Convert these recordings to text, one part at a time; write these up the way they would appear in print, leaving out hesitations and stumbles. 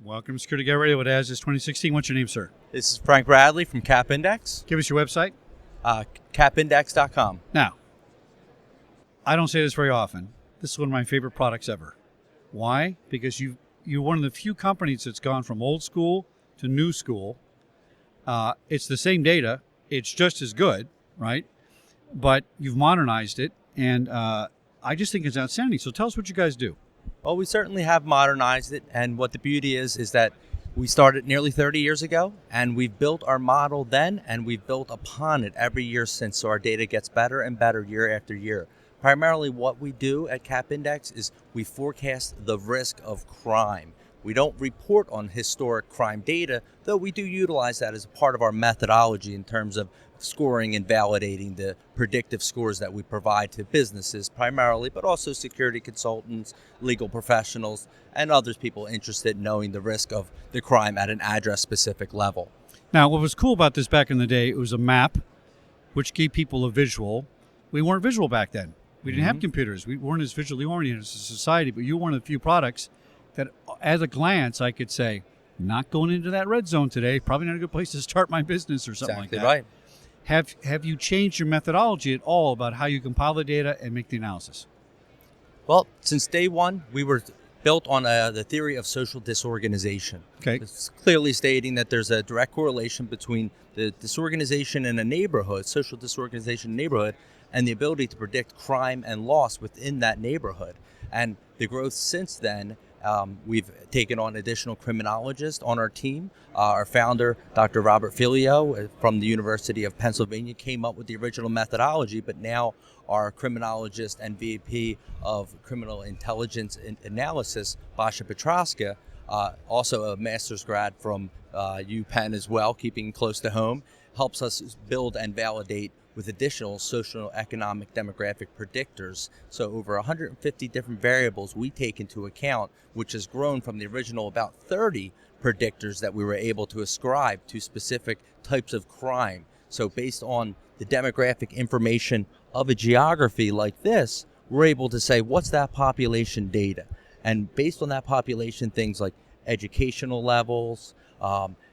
Welcome to Security Guy Radio. What has this 2016? What's your name, sir? This is Frank Bradley from Cap Index, Give us your website. capindex.com. Now, I don't say this very often. This is one of my favorite products ever. Why? Because you're one of the few companies that's gone from old school to new school. It's the same data. It's just as good, right? But you've modernized it, and I just think it's outstanding. So tell us what you guys do. Well, we certainly have modernized it, and what the beauty is that we started nearly 30 years ago, and we've built our model then, and we've built upon it every year since, so our data gets better and better year after year. Primarily what we do at Cap Index is we forecast the risk of crime. We don't report on historic crime data, though we do utilize that as a part of our methodology in terms of scoring and validating the predictive scores that we provide to businesses primarily, but also security consultants, legal professionals, and others people interested in knowing the risk of the crime at an address-specific level. Now, what was cool about this back in the day, it was a map which gave people a visual. We weren't visual back then. We didn't have computers. We weren't as visually oriented as a society, but you were one of the few products that, at a glance, I could say, not going into that red zone today, probably not a good place to start my business or something Exactly like that. right. Have you changed your methodology at all about how you compile the data and make the analysis? Well, since day one, we were built on the theory of social disorganization. Okay. It's clearly stating that there's a direct correlation between the disorganization in a neighborhood, social disorganization in a neighborhood, and the ability to predict crime and loss within that neighborhood. And the growth since then, we've taken on additional criminologists on our team. Our founder, Dr. Robert Filio from the University of Pennsylvania, came up with the original methodology, but now our criminologist and VP of Criminal Intelligence Analysis, Basha Petraska, also a master's grad from UPenn as well, keeping close to home, helps us build and validate with additional social, economic, demographic predictors. So over 150 different variables we take into account, which has grown from the original about 30 predictors that we were able to ascribe to specific types of crime. So based on the demographic information of a geography like this, we're able to say, what's that population data? And based on that population, things like educational levels,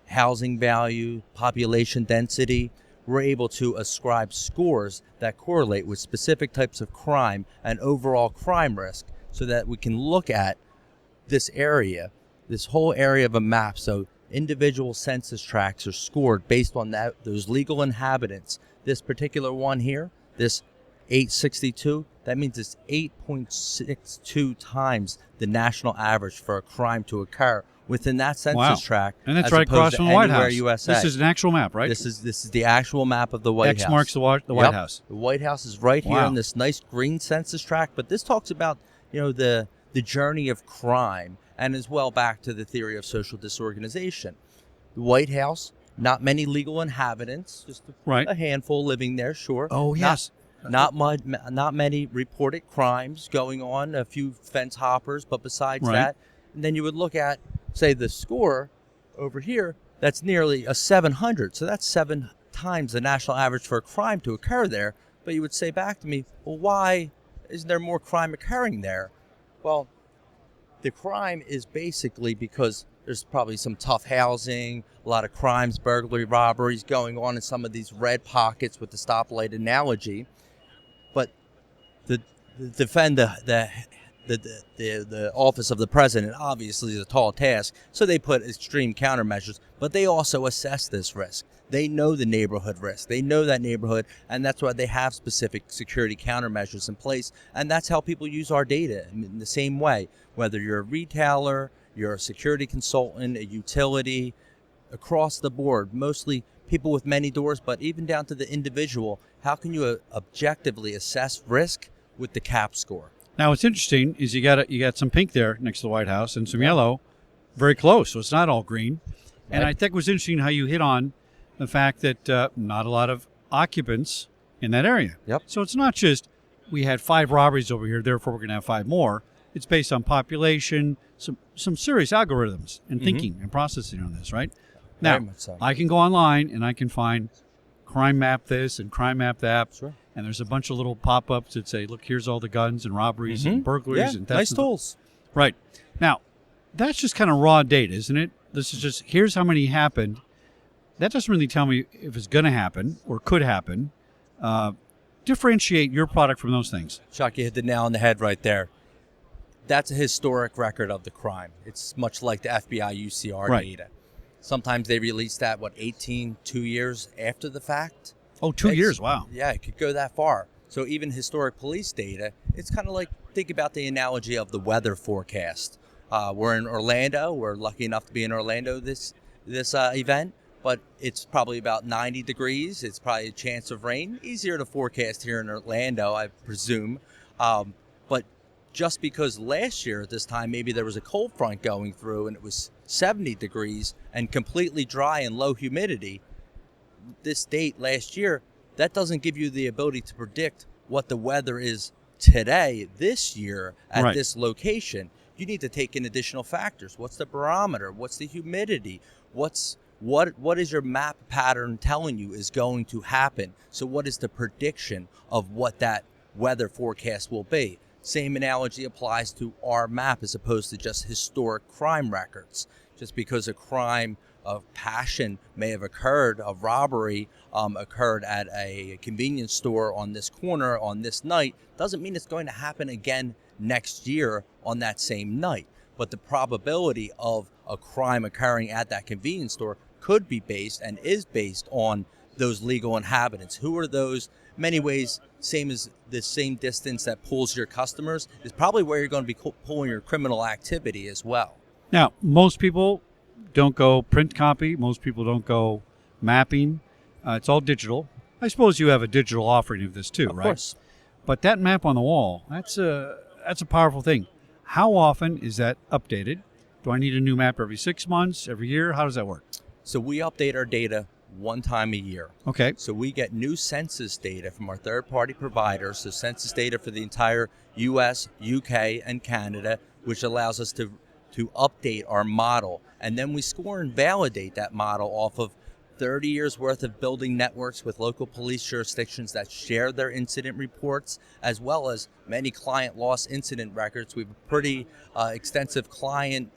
housing value, population density, we're able to ascribe scores that correlate with specific types of crime and overall crime risk so that we can look at this area, this whole area of a map. So individual census tracts are scored based on those legal inhabitants. This particular one here, this 862, that means it's 8.62 times the national average for a crime to occur within that census tract. And that's right across from the White House. USA. This is an actual map, right? This is the actual map of the White House. X marks the White House. The White House is right here in this nice green census tract. But this talks about, the journey of crime, and as well back to the theory of social disorganization. The White House, not many legal inhabitants, just a handful living there, sure. Oh, yes. Not many reported crimes going on, a few fence hoppers, but besides that, and then you would look at, say, the score over here, that's nearly a 700. So that's 7 times the national average for a crime to occur there. But you would say back to me, well, why isn't there more crime occurring there? Well, the crime is basically because there's probably some tough housing, a lot of crimes, burglary, robberies going on in some of these red pockets with the stoplight analogy. But the office of the president obviously is a tall task, so they put extreme countermeasures, but they also assess this risk. They know the neighborhood risk. They know that neighborhood, and that's why they have specific security countermeasures in place, and that's how people use our data in the same way. Whether you're a retailer, you're a security consultant, a utility, across the board, mostly people with many doors, but even down to the individual, how can you objectively assess risk with the CAP score? Now, what's interesting is you got some pink there next to the White House and some yellow very close, so it's not all green. And I think it was interesting how you hit on the fact that not a lot of occupants in that area. Yep. So it's not just we had 5 robberies over here, therefore we're going to have 5 more. It's based on population, some serious algorithms and thinking and processing on this, right? Now, Very much so. I can go online and I can find crime map this and crime map that. Sure. And there's a bunch of little pop-ups that say, look, here's all the guns and robberies and burglaries. Yeah, and nice tools. Right. Now, that's just kind of raw data, isn't it? This is just, here's how many happened. That doesn't really tell me if it's going to happen or could happen. Differentiate your product from those things. Chuck, you hit the nail on the head right there. That's a historic record of the crime. It's much like the FBI UCR Right. data. Sometimes they release that, 2 years after the fact? Oh, 2 years. Wow. Yeah, it could go that far. So even historic police data, it's kind of like, think about the analogy of the weather forecast. We're in Orlando. We're lucky enough to be in Orlando this event, but it's probably about 90 degrees. It's probably a chance of rain. Easier to forecast here in Orlando, I presume. But just because last year at this time, maybe there was a cold front going through and it was 70 degrees and completely dry and low humidity, this date last year, that doesn't give you the ability to predict what the weather is today, this year, at Right. this location. You need to take in additional factors. What's the barometer? What's the humidity? What is your map pattern telling you is going to happen? So what is the prediction of what that weather forecast will be? Same analogy applies to our map as opposed to just historic crime records. Just because a crime of passion may have occurred, a robbery occurred at a convenience store on this corner on this night, doesn't mean it's going to happen again next year on that same night. But the probability of a crime occurring at that convenience store could be based and is based on those legal inhabitants. Who are those? Many ways, same as the same distance that pulls your customers is probably where you're going to be pulling your criminal activity as well. Now, most people don't go print copy. Most people don't go mapping. It's all digital. I suppose you have a digital offering of this too, Of right? course. But that map on the wall, that's a powerful thing. How often is that updated? Do I need a new map every 6 months, every year? How does that work? So we update our data one time a year. Okay. So we get new census data from our third-party providers, so census data for the entire U.S., U.K., and Canada, which allows us to update our model. And then we score and validate that model off of 30 years worth of building networks with local police jurisdictions that share their incident reports, as well as many client loss incident records. We have a pretty extensive client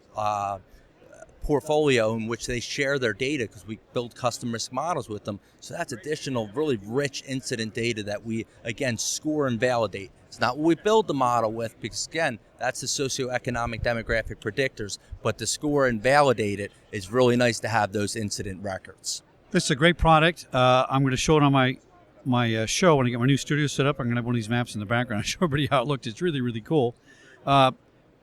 portfolio in which they share their data because we build custom risk models with them. So that's additional really rich incident data that we, again, score and validate. It's not what we build the model with because, again, that's the socioeconomic demographic predictors, but to score and validate it is really nice to have those incident records. This is a great product. I'm going to show it on my show when I get my new studio set up. I'm going to have one of these maps in the background. Show everybody how it looked. It's really, really cool.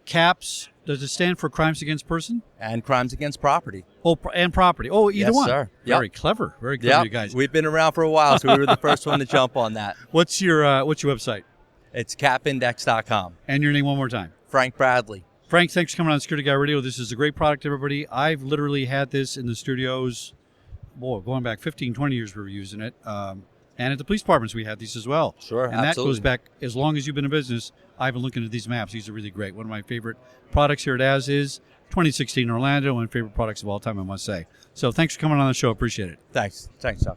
CAPS, does it stand for Crimes Against Person? And crimes against property. Oh, and property. Oh, either Yes, one. sir. Very Yep. clever. Very clever, you guys. We've been around for a while, so we were the first one to jump on that. What's your website? It's capindex.com. And your name one more time. Frank Bradley. Frank, thanks for coming on Security Guy Radio. This is a great product, everybody. I've literally had this in the studios, going back 15, 20 years we were using it. And at the police departments we had these as well. Sure, and that absolutely. goes back as long as you've been in business. I've been looking at these maps. These are really great. One of my favorite products here at As is 2016 Orlando, and favorite products of all time, I must say. So thanks for coming on the show. Appreciate it. Thanks, Chuck.